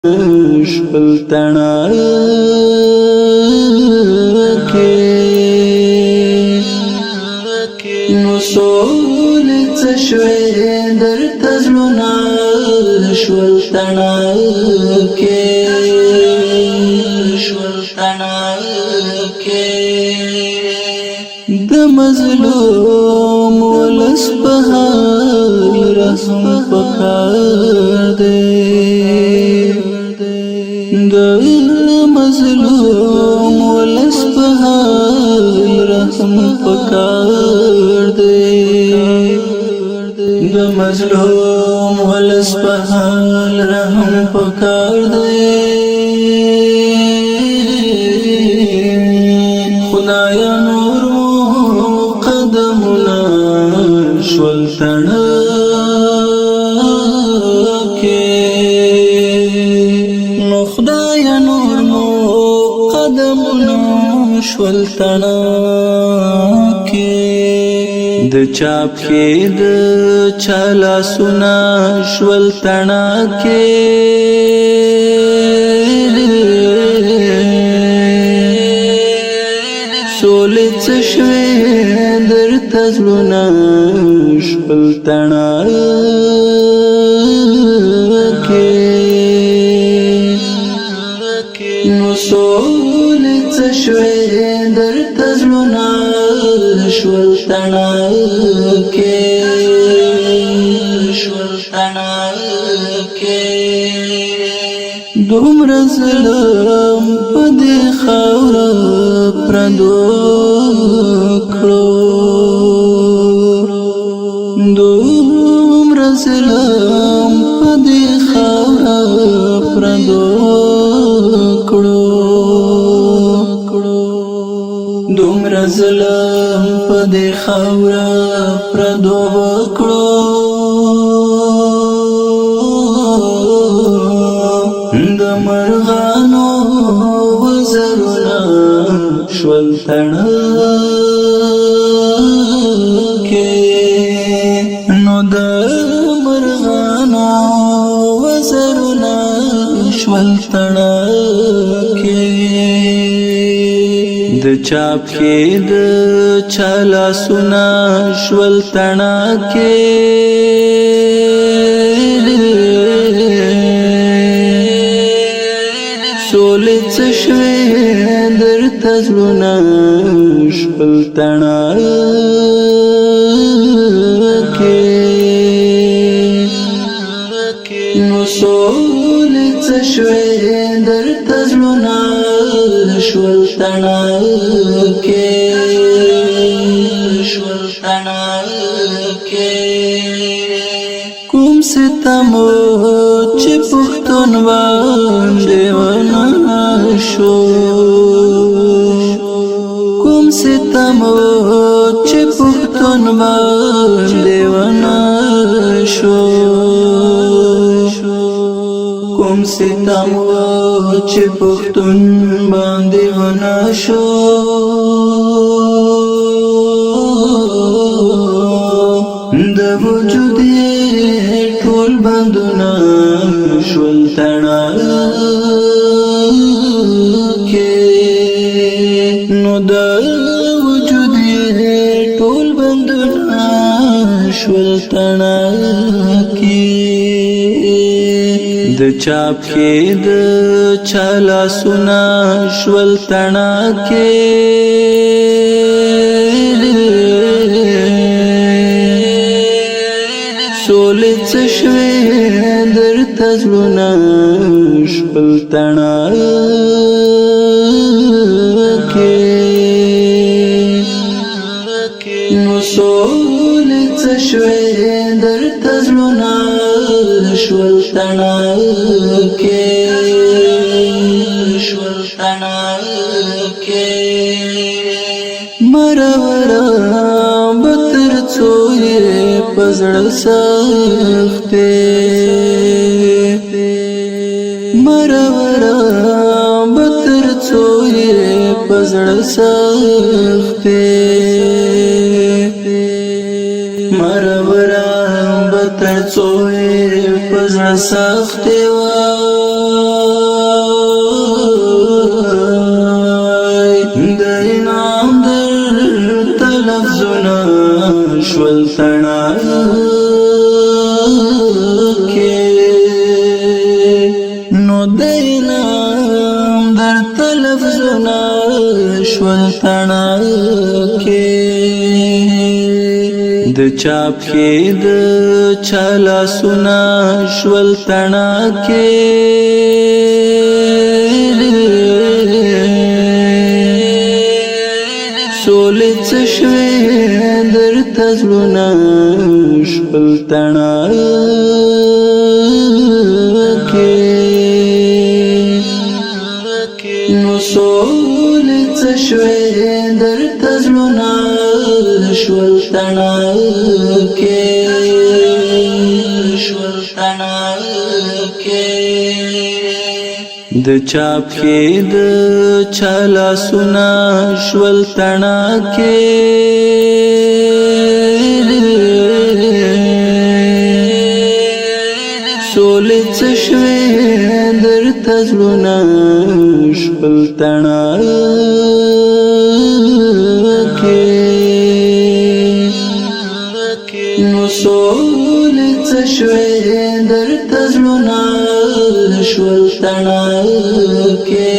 شپل تنا کې نو سول څشوي در تزلنا شول تنا کې د مظلوم ولس په حال رحم پکار دی د مظلوم ولس په حال رحم پکار دی د مظلوم ولس په حال رحم پکار دی خدایا نور قدمنا شول تنا شول تنا کې د چاپ کې د چالا سنا شول تنا کې سول څشوي در تزلنا شول تنا کې نو سول څشوي در تزلنا شول تنا کې دومره ظلم په دې خاوره پردو کړو دومره ظلم په دې خاوره پردو دومره ظلم په دې خاوره پردو کړو د مرغانو وزرونه شول تنا کې نو د مرغانو وزرونه شول تنا کې د چاپ کې د چالا سنا شول تنا کې سول څشوي در تزلنا شول تنا کې نو سول څشوي در تزلنا شول تنا کې کوم ستمو چې پښتون باندې ونه شو کوم ستمو چې پښتون باندې ونه شو کوم ستمو چې پښتون باندې ونه شو د وجود ټول بندونه شول تنا کې نو د وجود ټول بندونه شول تنا کې د چاپ کې د چالا سنا شول تنا کې سول څشوي در تزلنا شول تنا کې نو سول څشوي در تزلنا شول تنا کې مرورا بتر څوې پزړ سخته مرورا بتر څوې پزړ سخته مرورا بتر څوې زړه سختي وای د انعام درته لفظونه شول تڼاکې نو د انعام درته لفظونه شول تڼاکې د چاپ کې د چلا سنا شول تڼاکې سولې څه شوې درته زړونه شول تڼاکې نو سولې څه شوې درته زړونه شول تڼاکې د چاپ کې د چلا سنا شول تڼاکې سولې څه شوې درته زړونه شول تڼاکې نو سولې څه شوې درته زړونه شول تڼاکې